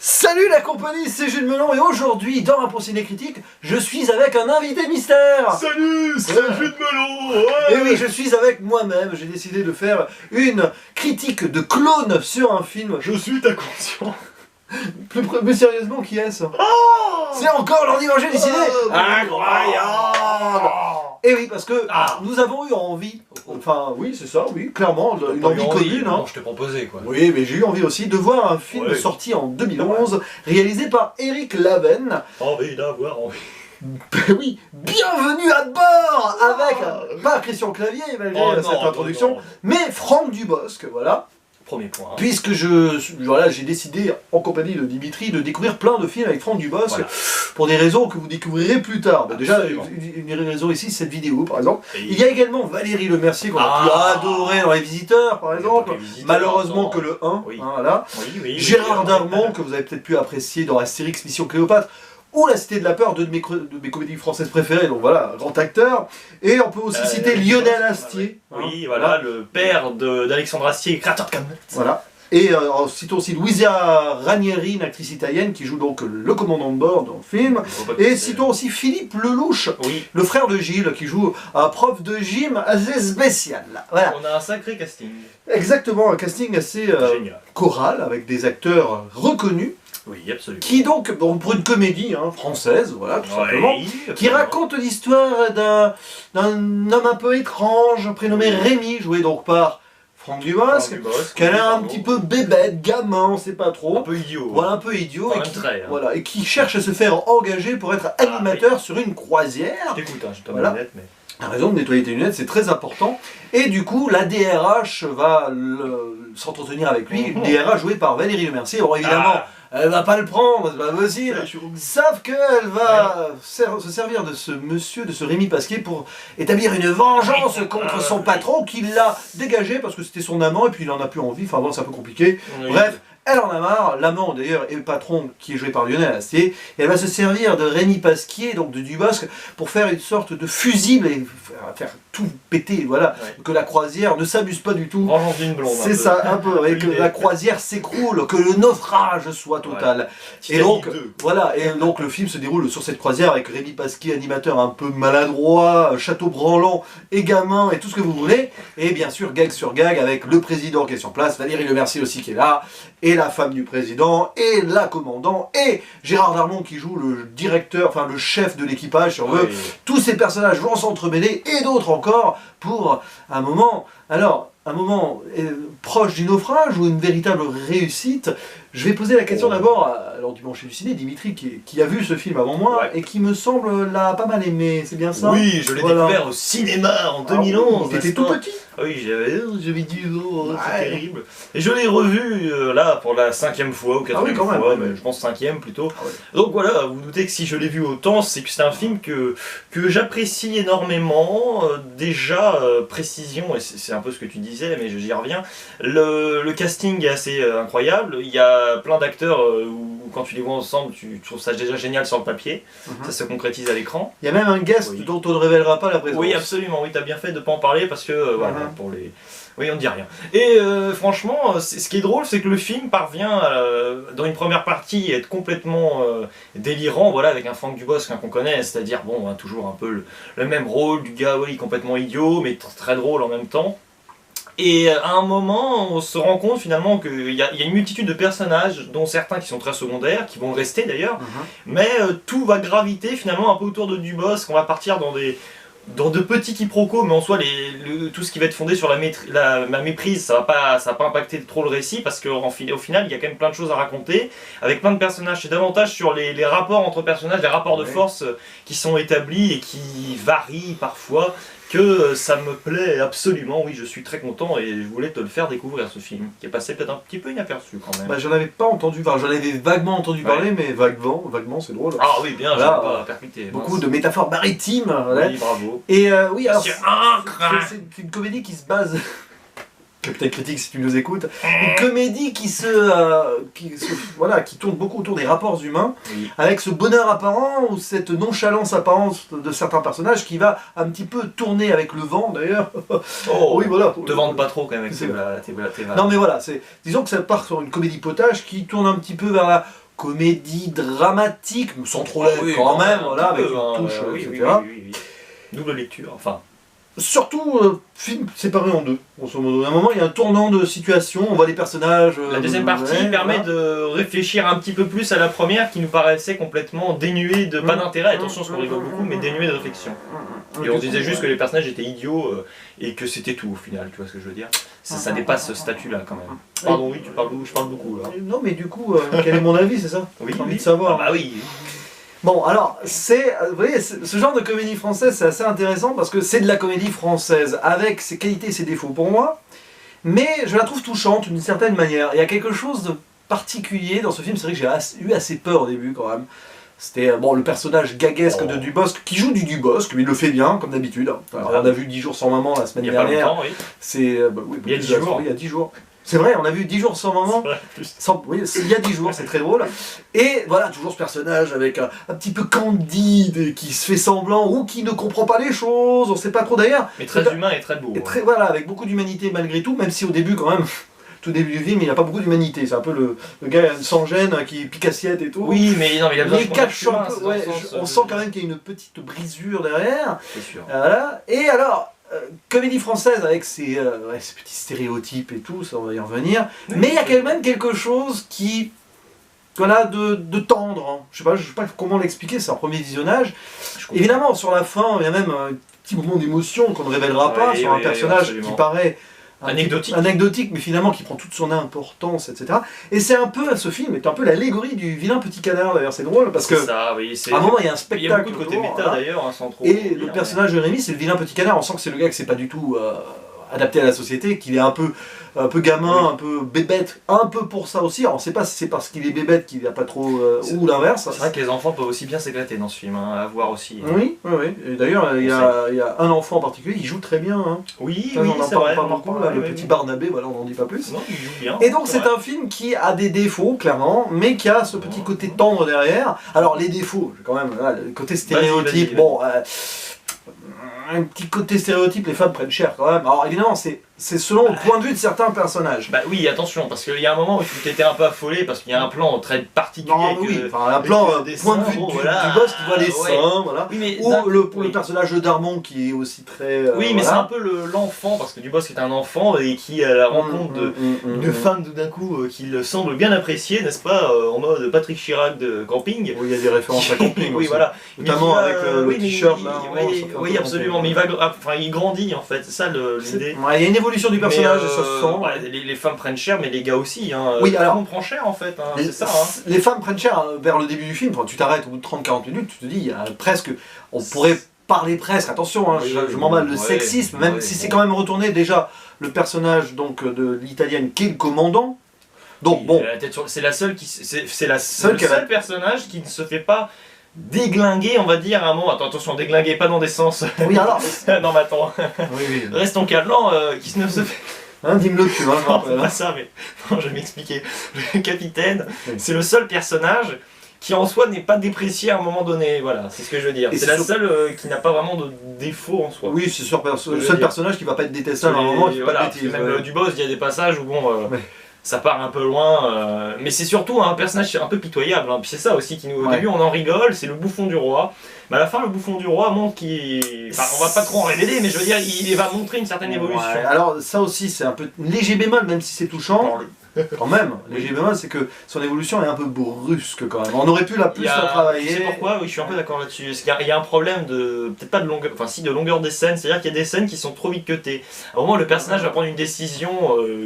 Salut la compagnie, c'est Jules Melon et aujourd'hui, dans un Ciné Critique, je suis avec un invité mystère. Salut, c'est Jules Melon, ouais. Et oui, je suis avec moi-même, j'ai décidé de faire une critique de clone sur un film. Je suis ta conscience. Plus sérieusement, qui est-ce? C'est encore l'Anti-Manger du ciné. Incroyable. Et oui, parce que nous avons eu envie, enfin oui c'est ça, oui, clairement, une envie commune. Non, je t'ai proposé quoi. Oui, mais j'ai eu envie aussi de voir un film sorti en 2011, réalisé par Eric Laven. Envie d'avoir envie. Oui, bienvenue à bord avec, pas Christian Clavier, malgré cette introduction, mais Franck Dubosc, voilà. Premier point. Puisque j'ai décidé, en compagnie de Dimitri, de découvrir plein de films avec Franck Dubosc, pour des raisons que vous découvrirez plus tard. Déjà, une raison ici, cette vidéo, par exemple. Il y a également Valérie Lemercier, qu'on a pu adorer dans Les Visiteurs, par exemple. Malheureusement que le 1, voilà. Gérard Darmon, que vous avez peut-être pu apprécier dans Astérix Mission Cléopâtre, ou La Cité de la Peur, deux de mes comédies françaises préférées, donc voilà, grand acteur. Et on peut aussi citer Lionel Astier. Oui, voilà, le père d'Alexandre Astier, créateur de Camelot. Voilà. Et citons aussi Louisa Ranieri, une actrice italienne qui joue donc le commandant de bord dans le film. Et citons aussi Philippe Lelouch, le frère de Gilles, qui joue un prof de gym assez spécial. Voilà. On a un sacré casting. Exactement, un casting assez choral, avec des acteurs reconnus. Oui, absolument. Qui donc, pour une comédie française, voilà, tout simplement, qui raconte l'histoire d'un homme un peu étrange, prénommé Rémi, joué donc par Franck Dubosc, qui a l'air un petit peu bébête, gamin, on sait pas trop. Un peu idiot. Voilà, un peu idiot. Enfin, voilà, et qui cherche à se faire engager pour être animateur sur une croisière. Je t'écoute, je t'en lunettes, mais... La raison de nettoyer tes lunettes, c'est très important. Et du coup, la DRH va s'entretenir avec lui, une DRH jouée par Valérie Lemercier. Alors évidemment, elle va pas le prendre, c'est pas possible. Sauf qu'elle va se servir de ce monsieur, de ce Rémi Pasquier, pour établir une vengeance contre son patron qui l'a dégagé parce que c'était son amant et puis il en a plus envie. Enfin bon, c'est un peu compliqué. Bref. Elle en a marre, l'amant d'ailleurs est le patron qui est joué par Lionel Astier, et elle va se servir de Rémi Pasquier, donc de Dubosc, pour faire une sorte de fusible et faire tout péter, voilà, que la croisière ne s'amuse pas du tout. C'est ça, un peu, et que la croisière s'écroule, que le naufrage soit total. Et donc, voilà, et donc le film se déroule sur cette croisière avec Rémi Pasquier, animateur un peu maladroit, château branlant et gamin et tout ce que vous voulez, et bien sûr gag sur gag avec le président qui est sur place, Valérie Lemercier aussi qui est là, et la femme du président, et la commandant, et Gérard Darmon qui joue le directeur, enfin le chef de l'équipage, si on veut. Tous ces personnages vont s'entremêler, et d'autres encore, pour un moment, alors, un moment proche du naufrage, ou une véritable réussite. Je vais poser la question d'abord à l'Anti-Manger du ciné, Dimitri, qui a vu ce film avant moi, et qui me semble l'a pas mal aimé, c'est bien ça? Oui, je l'ai découvert au cinéma en 2011. T'étais tout petit? Oui, j'avais dit c'est terrible. Et je l'ai revu là pour la 5e fois ou 4e fois, mais je pense 5e plutôt. Donc voilà, vous doutez que si je l'ai vu autant, c'est que c'est un film que j'apprécie énormément. Déjà, précision, et c'est un peu ce que tu disais, mais j'y reviens. Le casting est assez incroyable. Il y a plein d'acteurs où quand tu les vois ensemble, tu trouves ça déjà génial sur le papier. Ça se concrétise à l'écran. Il y a même un guest dont on ne révélera pas la présence. Oui, absolument, oui, tu as bien fait de ne pas en parler parce que voilà, pour les... Oui, on ne dit rien. Et franchement, ce qui est drôle, c'est que le film parvient, dans une première partie, à être complètement délirant, voilà, avec un Franck Dubosc qu'on connaît, c'est-à-dire, bon, toujours un peu le même rôle du gars, oui, complètement idiot, mais très drôle en même temps. Et à un moment, on se rend compte finalement qu'il y a une multitude de personnages, dont certains qui sont très secondaires, qui vont le rester d'ailleurs, mais tout va graviter finalement un peu autour de Dubosc, on va partir dans de petits quiproquos, mais en soi, tout ce qui va être fondé sur la méprise, ça va pas impacter trop le récit, parce qu'au final, il y a quand même plein de choses à raconter, avec plein de personnages. C'est davantage sur les rapports entre personnages, les rapports de force qui sont établis et qui varient parfois, que ça me plaît absolument. Oui, je suis très content et je voulais te le faire découvrir, ce film, qui est passé peut-être un petit peu inaperçu quand même. Bah, j'en avais pas entendu, enfin, j'en avais vaguement entendu parler, mais vaguement c'est drôle. Ah oui, bien, voilà, j'ai pas percuté. Beaucoup de métaphores maritimes. Oui, bravo. Et oui, alors, c'est une comédie qui se base... Capitaine Critique, si tu nous écoutes, une comédie qui tourne beaucoup autour des rapports humains, avec ce bonheur apparent ou cette nonchalance apparente de certains personnages qui va un petit peu tourner avec le vent d'ailleurs. Oui, voilà. Te vende pas trop quand même avec tes Non mais voilà, disons que ça part sur une comédie potage qui tourne un petit peu vers la comédie dramatique, sans trop l'être quand même, voilà, avec une touche, etc. Oui. Double lecture, enfin. Surtout, film séparé en deux, grosso modo. À un moment, il y a un tournant de situation, on voit les personnages... La deuxième partie permet de réfléchir un petit peu plus à la première, qui nous paraissait complètement dénuée de... pas d'intérêt, attention, parce qu'on rigole beaucoup, mais dénuée de réflexion. Et on disait juste que les personnages étaient idiots, et que c'était tout, au final, tu vois ce que je veux dire. Ça dépasse ce statut-là, quand même. Pardon, oui, je parle beaucoup, là. Non, mais du coup, quel est mon avis, c'est ça? Oui, j'ai envie de savoir. Ah bah oui. Bon, alors, vous voyez, ce genre de comédie française, c'est assez intéressant parce que c'est de la comédie française, avec ses qualités et ses défauts pour moi, mais je la trouve touchante d'une certaine manière. Il y a quelque chose de particulier dans ce film, c'est vrai que j'ai eu assez peur au début quand même. C'était bon, le personnage gaguesque de Dubosc, qui joue du Dubosc, mais il le fait bien, comme d'habitude. On a vu 10 jours sans maman la semaine dernière. Il y a pas longtemps, oui. C'est, il y a 10 jours. Il y a 10 jours. C'est vrai, on a vu 10 jours sans maman. Oui, il y a 10 jours, c'est très drôle. Et voilà, toujours ce personnage avec un petit peu candide, qui se fait semblant ou qui ne comprend pas les choses, on sait pas trop d'ailleurs. Mais très humain et très beau. Et voilà, avec beaucoup d'humanité malgré tout, même si au début quand même, tout début du film, il n'a pas beaucoup d'humanité. C'est un peu le gars sans gêne qui pique assiette et tout. Oui, mais non, il a besoin de cache un peu, on sent quand même qu'il y a une petite brisure derrière. C'est sûr. Voilà. Et alors... comédie française avec ses petits stéréotypes et tout, ça on va y revenir, mais il y a quand même quelque chose qui, voilà, de tendre, hein. Je sais pas comment l'expliquer, c'est un premier visionnage. Évidemment, sur la fin, il y a même un petit moment d'émotion qu'on ne révélera pas sur un personnage qui paraît anecdotique, mais finalement qui prend toute son importance, etc. Et c'est un peu, ce film est un peu l'allégorie du vilain petit canard, d'ailleurs, c'est drôle, parce que ça, oui, à un moment il y a un spectacle. Il y a beaucoup de côté méta d'ailleurs, hein, sans trop. Et le personnage de Rémi, c'est le vilain petit canard, on sent que c'est le gars qui s'est pas du tout adapté à la société, qu'il est un peu gamin, un peu bébête, un peu pour ça aussi. Alors on sait pas si c'est parce qu'il est bébête qu'il n'a pas trop, ou l'inverse. C'est vrai que les enfants peuvent aussi bien s'éclater dans ce film, hein, à voir aussi. Oui. Et d'ailleurs, il y a un enfant en particulier qui joue très bien. Hein. Oui, on en parle pas beaucoup, le petit Barnabé, voilà, on n'en dit pas plus. Non, il joue bien. Et donc c'est un film qui a des défauts, clairement, mais qui a ce petit côté tendre derrière. Alors les défauts, quand même, le côté stéréotype, bon... un petit côté stéréotype, les femmes prennent cher quand même. Alors évidemment, c'est selon le point de vue de certains personnages. Bah oui, attention, parce qu'il y a un moment où tu t'étais un peu affolé, parce qu'il y a un plan très particulier. Non, oui, un plan, point de vue du boss qui voit les seins, voilà. Oui, mais ou le personnage d'Armand qui est aussi très... oui, mais c'est un peu l'enfant, parce que Dubosc est un enfant et qui à la rencontre d'une femme tout d'un coup qu'il semble bien apprécier, n'est-ce pas, en mode Patrick Chirac de Camping. Oui, il y a des références à Camping oui, aussi. voilà. Notamment avec le t-shirt là. Oui, absolument, mais il grandit en fait, c'est ça l'idée. Il y a une évolution du personnage et ça se sent. Les femmes prennent cher, mais les gars aussi. Hein. Oui, alors, tout le monde prend cher en fait, hein, c'est ça. Hein. Les femmes prennent cher vers le début du film. Tu t'arrêtes au bout de 30-40 minutes, tu te dis, il y a presque. On pourrait parler presque, attention, hein, je m'emballe, le sexisme, même si c'est quand même retourné déjà le personnage donc, de l'italienne qui est le commandant. Donc bon. C'est la seule qui. C'est le seul personnage qui ne se fait pas déglinguer, on va dire, à un moment. Attention, déglinguer pas dans des sens. Oui, alors. Non, mais attends. Oui. Restons calmes. Non, qui ne se fait. Hein, dis-le tu vois. Non, c'est pas ça, mais. Non, je vais m'expliquer. Le capitaine, c'est le seul personnage qui en soi n'est pas déprécié à un moment donné. Voilà, c'est ce que je veux dire. C'est la seule qui n'a pas vraiment de défaut en soi. Oui, c'est sûr, le seul personnage qui va pas être détestable à un moment. Voilà, même Dubosc, il y a des passages où bon. Ça part un peu loin, mais c'est surtout un personnage un peu pitoyable. Hein. Puis c'est ça aussi qui nous. Au début, on en rigole, c'est le bouffon du roi. Mais à la fin, le bouffon du roi montre qu'il. Enfin, on va pas trop en révéler, mais je veux dire, il va montrer une certaine évolution. Alors, ça aussi, c'est un peu léger bémol, même si c'est touchant. Quand même, léger bémol, c'est que son évolution est un peu brusque quand même. On aurait pu la plus la travailler. Tu sais pourquoi? Oui, je suis un peu d'accord là-dessus. Il y a un problème de. Peut-être pas de longueur. Enfin, si, de longueur des scènes. C'est-à-dire qu'il y a des scènes qui sont trop vite cutées. À un moment, le personnage va prendre une décision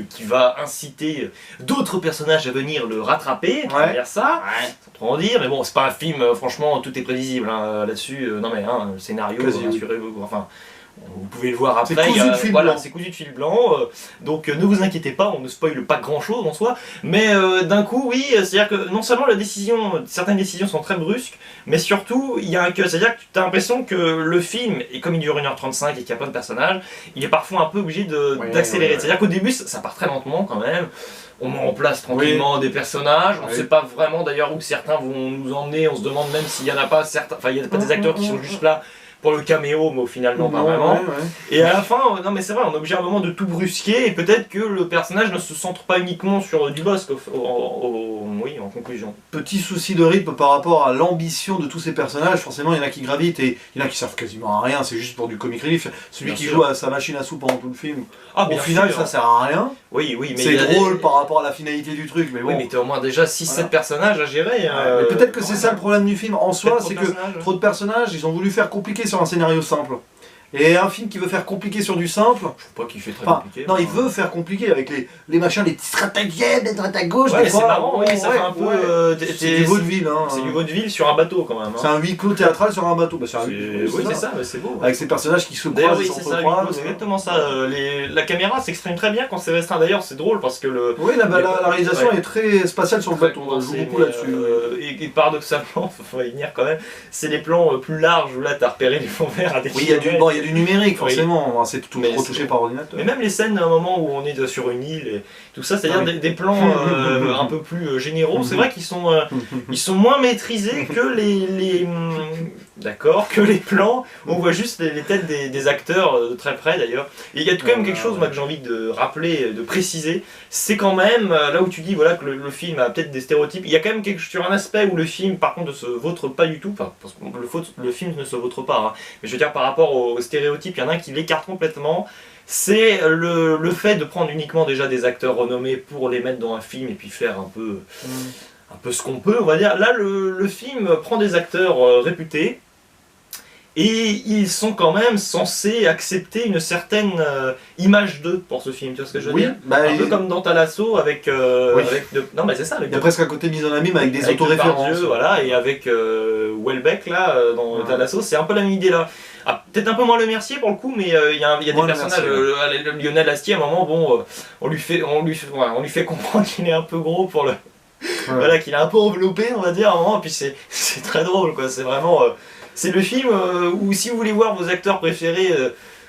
qui va inciter d'autres personnages à venir le rattraper. Vers ça. Sans trop en dire. Mais bon, c'est pas un film, franchement, tout est prévisible hein, là-dessus. Non, mais le scénario, rassurez-vous. Enfin. Vous pouvez le voir après, c'est cousu de fil blanc, donc ne vous inquiétez pas, on ne spoile pas grand chose en soi, mais d'un coup oui, c'est-à-dire que non seulement certaines décisions sont très brusques, mais surtout il y a un cut, c'est-à-dire que tu as l'impression que le film, et comme il dure 1h35 et qu'il y a plein de personnages, il est parfois un peu obligé d'accélérer, c'est-à-dire qu'au début ça part très lentement quand même. On met en place tranquillement des personnages, on ne sait pas vraiment d'ailleurs où certains vont nous emmener, on se demande même s'il n'y en a pas certains, enfin il y a pas des acteurs qui sont juste là pour le caméo, mais au final non, pas vraiment. Et à la fin, non mais c'est vrai, on est obligé à un moment de tout brusquer, et peut-être que le personnage ne se centre pas uniquement sur Dubosc, en conclusion. Petit souci de rythme par rapport à l'ambition de tous ces personnages, forcément il y en a qui gravitent et il y en a qui servent quasiment à rien, c'est juste pour du comic relief. Celui qui joue à sa machine à sous pendant tout le film, au final ça sert à rien. Oui, oui, mais c'est drôle par rapport à la finalité du truc, mais bon. Oui, mais t'as au moins déjà 6-7 personnages à gérer. Peut-être que c'est ça le problème du film en soi, c'est que trop de personnages, ils ont voulu faire compliqué sur un scénario simple. Et un film qui veut faire compliqué sur du simple. Je trouve pas qu'il fait très compliqué. Non, il veut faire compliqué avec les machins, les petits stratagèmes, des droite à gauche. Ouais, c'est marrant, oui, mais ça fait un peu. C'est du vaudeville, hein. C'est du vaudeville sur un bateau quand même. Hein. C'est un huis clos théâtral sur un bateau. Bah, oui, c'est ça, mais c'est beau. Avec ces personnages qui se croisent. Oui, c'est ça, c'est exactement ça. La caméra s'exprime très bien quand c'est restreint. D'ailleurs, c'est drôle parce que le. Oui, la réalisation est très spatiale sur le bateau. On joue beaucoup là-dessus. Et paradoxalement, il faut y venir quand même, c'est les plans plus larges où là t'as repéré les fonds verts à des kilomètres. Oui, il y a du numérique, forcément. C'est tout retouché par ordinateur. Mais même les scènes à un moment où on est sur une île et tout ça, c'est-à-dire des plans un peu plus généraux, c'est vrai qu'ils sont moins maîtrisés que que les plans où on voit juste les têtes des acteurs de très près d'ailleurs. Et il y a quand même quelque chose que j'ai envie de rappeler, de préciser, c'est quand même là où tu dis voilà que le film a peut-être des stéréotypes, il y a quand même sur un aspect où le film par contre ne se vautre pas du tout, parce que le film ne se vautre pas, hein. Mais je veux dire par rapport aux stéréotypes, il y en a un qui l'écarte complètement. C'est le fait de prendre uniquement déjà des acteurs renommés pour les mettre dans un film et puis faire un peu ce qu'on peut, on va dire. Là, le film prend des acteurs réputés et ils sont quand même censés accepter une certaine image d'eux pour ce film, tu vois ce que je veux dire un peu comme dans Thalasso avec... non mais c'est ça. Il y a presque un côté mise en abîme avec des autoréférences. Voilà, et avec Welbeck là, dans Thalasso, c'est un peu la même idée là. Ah, peut-être un peu moins Le Mercier pour le coup, mais il y a des personnages. Lionel Astier, à un moment, bon, on lui fait comprendre qu'il est un peu gros pour le. Voilà, qu'il est un peu enveloppé, on va dire, à un moment, et puis c'est très drôle, quoi. C'est vraiment. C'est le film où, si vous voulez voir vos acteurs préférés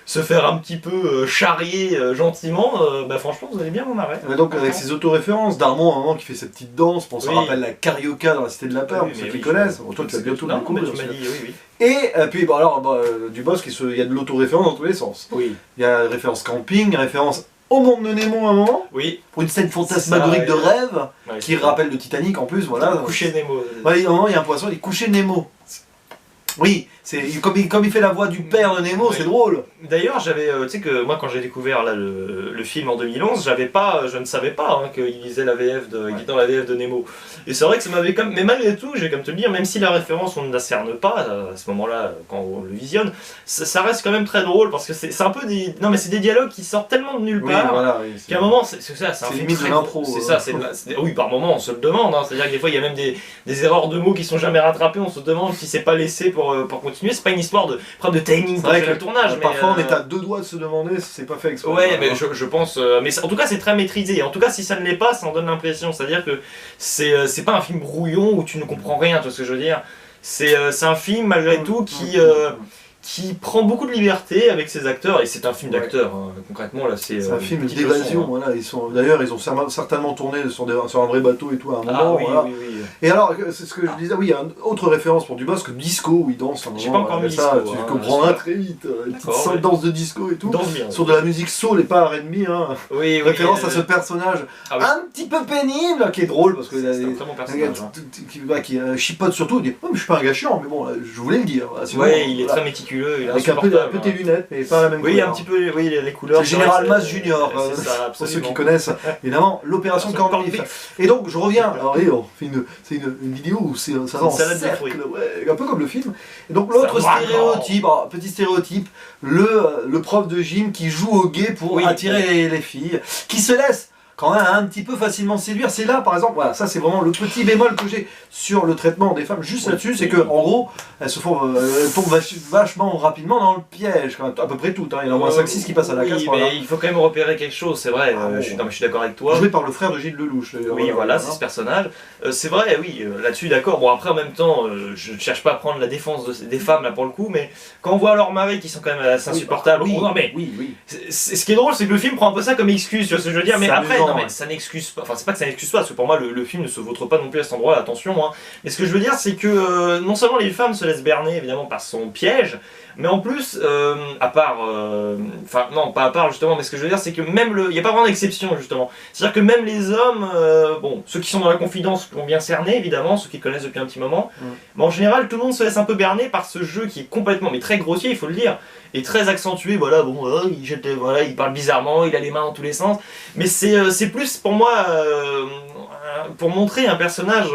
se faire un petit peu charrier gentiment, franchement, vous allez bien vous marrer. Donc, avec ses autoréférences, Darmon, à un moment, qui fait cette petite danse, on se rappelle la Carioca dans la Cité de la Peur, pour ceux qui connaissent. Toi, tu as bientôt le coup. Et puis, Dubosc, il y a de l'autoréférence dans tous les sens. Oui. Il y a référence camping, référence au monde de Nemo à un moment. Oui. Pour une scène fantasmagorique de rêve, qui rappelle le Titanic en plus, voilà. Coucher Nemo. À un moment, il y a un poisson, il dit coucher Nemo. Oui, comme il fait la voix du père de Nemo, c'est drôle. D'ailleurs, tu sais que moi quand j'ai découvert là, le film en 2011, je ne savais pas qu'il lisait la VF dans la VF de Nemo. Et c'est vrai que ça m'avait comme, mais malgré tout, j'ai comme te le dire, même si la référence on ne la cerne pas à ce moment-là quand on le visionne, ça reste quand même très drôle parce que c'est un peu c'est des dialogues qui sortent tellement de nulle part qu'à un moment c'est un film limite de l'impro. C'est ça, oui, par moment on se le demande, hein. C'est-à-dire que des fois il y a même des erreurs de mots qui sont jamais rattrapées, on se demande si c'est pas laissé pour continuer. C'est pas une histoire de problème de timing dans le tournage. Parfois on est à deux doigts de se demander si c'est pas fait exprès. Ouais, mais je pense. Mais en tout cas, c'est très maîtrisé. En tout cas, si ça ne l'est pas, ça en donne l'impression. C'est-à-dire que c'est pas un film brouillon où tu ne comprends rien, tu vois ce que je veux dire. C'est un film malgré tout qui prend beaucoup de liberté avec ses acteurs, et c'est un film d'acteurs, hein. Concrètement là c'est un film d'évasion, voilà. D'ailleurs ils ont certainement tourné sur un vrai bateau et tout à un moment. Oui. Et alors, c'est ce que je disais, il y a une autre référence pour Dubosc, disco, où il danse un moment. J'ai pas encore mis ça, tu comprendras très vite, une petite danse de disco et tout, sur de la musique soul et pas R&B, hein. Référence à ce personnage un petit peu pénible, qui est drôle, parce que c'est un très bon personnage, qui chipote surtout, il dit « Oh mais je suis pas un gars chiant, mais bon, je voulais le dire. » il est très méticuleux. Avec un peu tes lunettes, mais pas la même couleur. Oui, un petit peu, les couleurs. C'est Général Mas Junior, pour ceux qui connaissent, évidemment, l'opération Corned Beef. Et donc, je reviens, alors c'est une vidéo où ça va en cercle, un peu comme le film. Et donc, l'autre stéréotype, petit stéréotype, le prof de gym qui joue au gay pour attirer les filles, qui se laisse quand même un petit peu facilement séduire. C'est là, par exemple, voilà, ça c'est vraiment le petit bémol que j'ai sur le traitement des femmes, juste là-dessus, c'est que en gros, elles tombent vachement rapidement dans le piège, quand même, à peu près toutes, hein. Il y en a au moins 5-6 qui passent à la casse. Mais il faut quand même repérer quelque chose, c'est vrai, je suis d'accord avec toi. Joué par le frère de Gilles Lelouch. Oui, voilà, c'est ce personnage. C'est vrai, oui, là-dessus, d'accord. Bon, après, en même temps, je ne cherche pas à prendre la défense des femmes, là, pour le coup, mais quand on voit leurs maris qui sont quand même assez insupportables, ce qui est drôle, c'est que le film prend un peu ça comme excuse, tu vois ce que je veux dire, mais après, non, mais ça n'excuse pas, enfin, c'est pas que ça n'excuse pas, parce que pour moi, le film ne se vautre pas non plus à cet endroit, attention, hein. Mais ce que je veux dire, c'est que non seulement les femmes se laissent berner, évidemment, par son piège, Mais en plus, à part, enfin non, pas à part justement, mais ce que je veux dire, c'est que même il n'y a pas vraiment d'exception justement. C'est-à-dire que même les hommes, bon, ceux qui sont dans la confidence l'ont bien cerné évidemment, ceux qui connaissent depuis un petit moment, mais en général, tout le monde se laisse un peu berner par ce jeu qui est complètement, mais très grossier, il faut le dire, et très accentué. Voilà, bon, voilà, il parle bizarrement, il a les mains dans tous les sens, mais c'est plus pour moi pour montrer un personnage.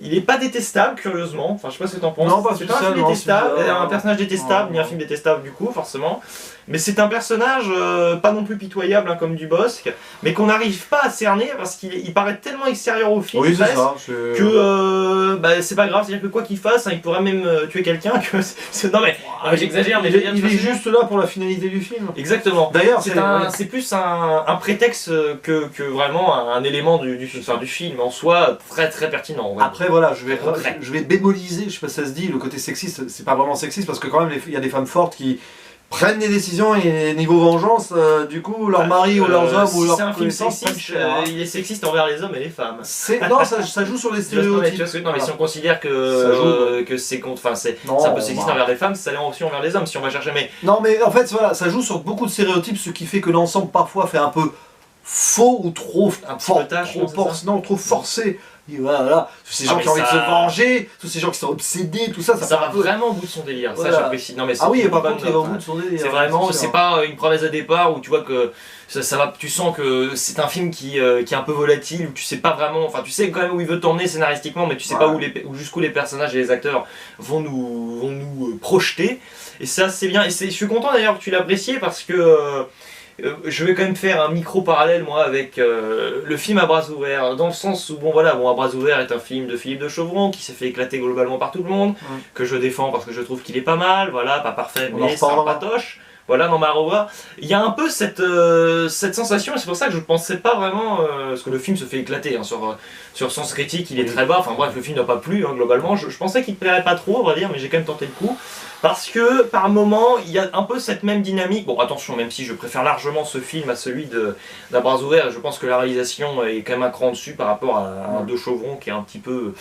Il est pas détestable, curieusement. Enfin, je sais pas ce que t'en penses. Non, pas c'est pas un film détestable, un personnage détestable, ni un film détestable du coup, forcément. Mais c'est un personnage pas non plus pitoyable hein, comme Dubosc, mais qu'on n'arrive pas à cerner parce qu'il paraît tellement extérieur au film oui, c'est ça, que bah, c'est pas grave. C'est-à-dire que quoi qu'il fasse, hein, il pourrait même tuer quelqu'un. Non mais j'exagère, mais il est juste là pour la finalité du film. Exactement. D'ailleurs, c'est plus un prétexte que vraiment un élément du film en soi très très pertinent. Après voilà, je vais bémoliser, je sais pas si ça se dit, le côté sexiste. C'est pas vraiment sexiste parce que quand même il y a des femmes fortes qui prennent des décisions et niveau vengeance, du coup, leur mari ou leurs hommes ou leurs connaissances. Il est sexiste envers les hommes et les femmes. Non, ça joue sur les stéréotypes. Non, mais si on considère que c'est un peu sexiste envers les femmes, ça l'est aussi envers les hommes, si on va chercher. Mais... Non, mais en fait, voilà, ça joue sur beaucoup de stéréotypes, ce qui fait que l'ensemble parfois fait un peu faux ou trop trop forcé. Voilà, tous ces gens qui ont envie de se venger, tous ces gens qui sont obsédés, tout ça, ça va vraiment au bout de son délire. Voilà. Ça, j'apprécie. Non, mais ah oui, par contre, il va au bout de son délire. C'est vraiment, c'est pas une promesse à départ où tu vois que ça va, tu sens que c'est un film qui est un peu volatile, où tu sais pas vraiment, enfin tu sais quand même où il veut t'emmener scénaristiquement, mais tu sais pas où jusqu'où les personnages et les acteurs vont nous projeter. Et ça, c'est bien. Et je suis content d'ailleurs que tu l'apprécies parce que. Je vais quand même faire un micro parallèle moi avec le film À bras ouverts, dans le sens où À bras ouverts est un film de Philippe de Chauvron qui s'est fait éclater globalement par tout le monde, que je défends parce que je trouve qu'il est pas mal, voilà, pas parfait mais sympatoche. Voilà, dans Marova, il y a un peu cette sensation, et c'est pour ça que je ne pensais pas vraiment, parce que le film se fait éclater, hein, sur Sens Critique, il est très bas, enfin bref, le film n'a pas plu, hein, globalement, je pensais qu'il ne plairait pas trop, on va dire, mais j'ai quand même tenté le coup, parce que par moment, il y a un peu cette même dynamique, bon attention, même si je préfère largement ce film à celui d'À bras ouverts, je pense que la réalisation est quand même un cran dessus par rapport à un de Chauvron qui est un petit peu...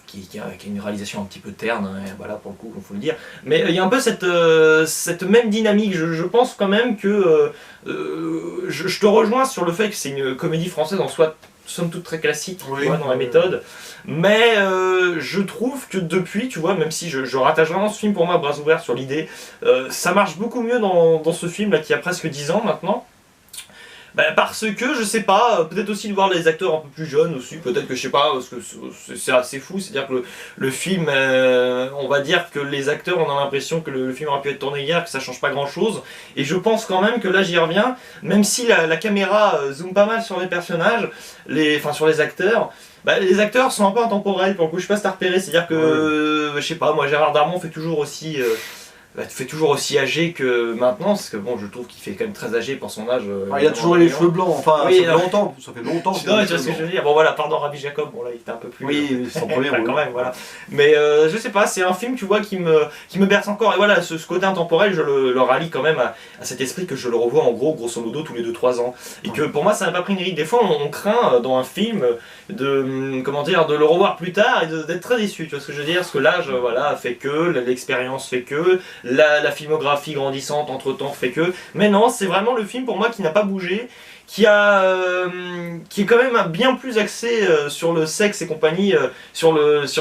Qui a une réalisation un petit peu terne, hein, voilà pour le coup, il faut le dire. Mais il y a un peu cette même dynamique, je pense quand même que je te rejoins sur le fait que c'est une comédie française en soi, somme toute très classique dans la méthode, mais je trouve que depuis, tu vois, même si je rattache vraiment ce film pour moi à bras ouverts sur l'idée, ça marche beaucoup mieux dans ce film là qui a presque 10 ans maintenant. Parce que, je sais pas, peut-être aussi de voir les acteurs un peu plus jeunes aussi, peut-être que je sais pas, parce que c'est assez fou, c'est-à-dire que le film, on va dire que les acteurs, on a l'impression que le film aurait pu être tourné hier, que ça change pas grand-chose, et je pense quand même que là j'y reviens, même si la caméra zoome pas mal sur les personnages, sur les acteurs, les acteurs sont un peu intemporels, pour le coup, je sais pas si t'as repéré, c'est-à-dire que, je sais pas, moi Gérard Darmon fait toujours aussi... toujours aussi âgé que maintenant, parce que bon, je trouve qu'il fait quand même très âgé pour son âge. Il a toujours les cheveux blancs, enfin, ça fait longtemps. Non, tu vois ce que je veux dire. Bon voilà, pardon Rabbi Jacob, bon là il était un peu plus... Oui, son premier quand même, voilà. Mais je sais pas, c'est un film, tu vois, qui me berce encore, et voilà, ce côté intemporel, je le rallie quand même à cet esprit que je le revois en grosso modo, tous les 2-3 ans. Et que pour moi, ça n'a pas pris une ride. Des fois, on craint dans un film de le revoir plus tard et d'être très déçu, tu vois ce que je veux dire, parce que l'âge, fait que, l'expérience fait que, la filmographie grandissante entre temps fait que, mais non, c'est vraiment le film pour moi qui n'a pas bougé, qui est quand même bien plus axé sur le sexe et compagnie, sur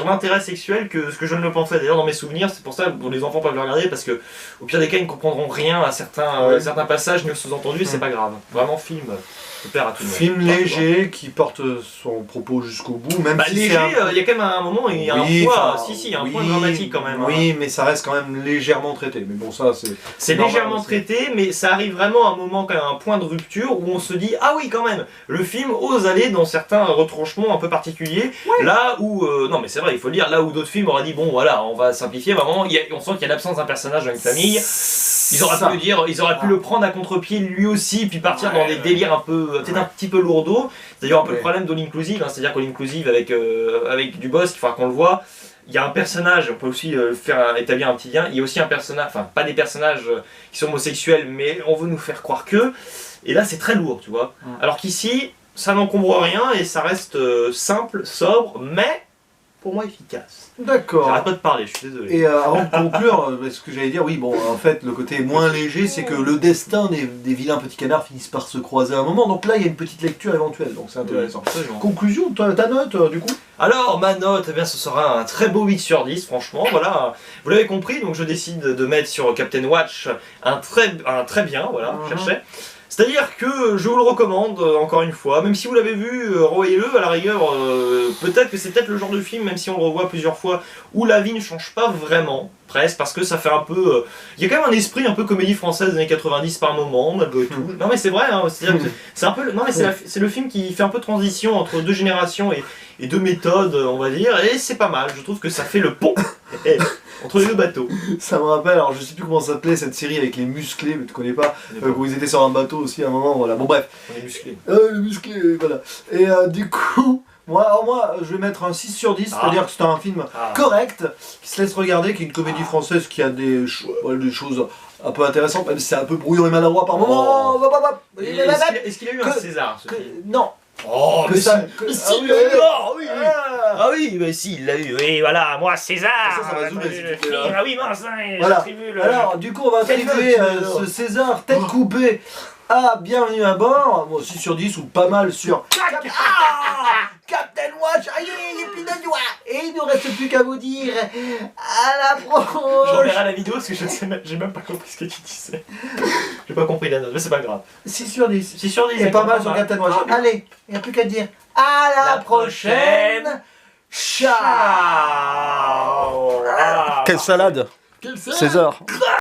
l'intérêt sexuel que ce que je ne le pensais. D'ailleurs dans mes souvenirs, c'est pour ça que les enfants peuvent le regarder, parce que au pire des cas ils ne comprendront rien à certains passages ni aux sous-entendus, c'est pas grave. Vraiment film super à tout le monde. Film léger qui porte son propos jusqu'au bout, même si léger, il y a quand même un moment, il y a un poids, il y a un point dramatique quand même. Oui, mais ça reste quand même légèrement traité. Mais bon, ça c'est légèrement traité, mais ça arrive vraiment à un moment, quand même, un point de rupture où on se dit ah oui quand même, le film ose aller dans certains retranchements un peu particuliers. Là où non mais c'est vrai, il faut le dire, là où d'autres films auraient dit bon voilà, on va simplifier. Vraiment, on sent qu'il y a l'absence d'un personnage dans une famille. Ils auraient pu le prendre à contre-pied lui aussi, puis partir dans des délires un peu, peut-être un petit peu lourdeaux. C'est d'ailleurs un peu le problème d'All Inclusive, hein, c'est-à-dire qu'All Inclusive avec Dubosc, il faudra qu'on le voit. Il y a un personnage, on peut aussi établir un petit lien. Il y a aussi un personnage, enfin pas des personnages qui sont homosexuels, mais on veut nous faire croire que. Et là c'est très lourd, tu vois. Alors qu'ici, ça n'encombre rien et ça reste simple, sobre, mais pour moi efficace. D'accord. J'arrête pas de parler, je suis désolé. Et avant de conclure, ce que j'allais dire, oui, bon, en fait, le côté moins léger, c'est que le destin des vilains petits canards finissent par se croiser à un moment. Donc là, il y a une petite lecture éventuelle, donc c'est intéressant. Absolument. Conclusion, ta note, du coup? Alors, ma note, eh bien, ce sera un très beau 8 sur 10, franchement, voilà. Vous l'avez compris, donc je décide de mettre sur Captain Watch un très bien, voilà, je cherchais. C'est-à-dire que je vous le recommande, encore une fois, même si vous l'avez vu, revoyez-le, à la rigueur, peut-être que c'est peut-être le genre de film, même si on le revoit plusieurs fois, où la vie ne change pas vraiment, presque, parce que ça fait un peu... Il y a quand même un esprit un peu comédie française des années 90 par moment, malgré tout. Non mais c'est vrai, hein, c'est un peu... Non mais c'est le film qui fait un peu transition entre deux générations et deux méthodes, on va dire, et c'est pas mal, je trouve que ça fait le pont entre les deux bateaux. Ça me rappelle, alors je sais plus comment ça s'appelait cette série avec les musclés, mais tu connais pas, où ils étaient sur un bateau aussi à un moment, voilà, bon bref. On est musclés. Les musclés, voilà. Et du coup, moi je vais mettre un 6 sur 10, c'est-à-dire que c'est un film correct, qui se laisse regarder, qui est une comédie française qui a des choses un peu intéressantes, même si c'est un peu brouillon et maladroit par moment. Est-ce qu'il a eu un César, ce film ? Non. Oh, mais ça, si, il l'a eu, oui. Ah oui, mais si, il l'a eu, oui, voilà, moi, César. Ça va zoomer, si tu veux. Ah oui, mince, voilà. j'attribue le... Alors, du coup, on va attribuer ce César tête coupée à Bienvenue à bord, moi 6 sur 10 ou pas mal sur Captain Watch, aïe, les plus de doigts. Et il ne nous reste plus qu'à vous dire à la prochaine. J'enverrai la vidéo parce que j'ai même pas compris ce que tu disais. J'ai pas compris la note, mais c'est pas grave. 6 sur 10. 6 sur 10. C'est pas mal sur Captain Watch. Allez, il n'y a plus qu'à dire à la prochaine. Ciao. Quelle salade, César.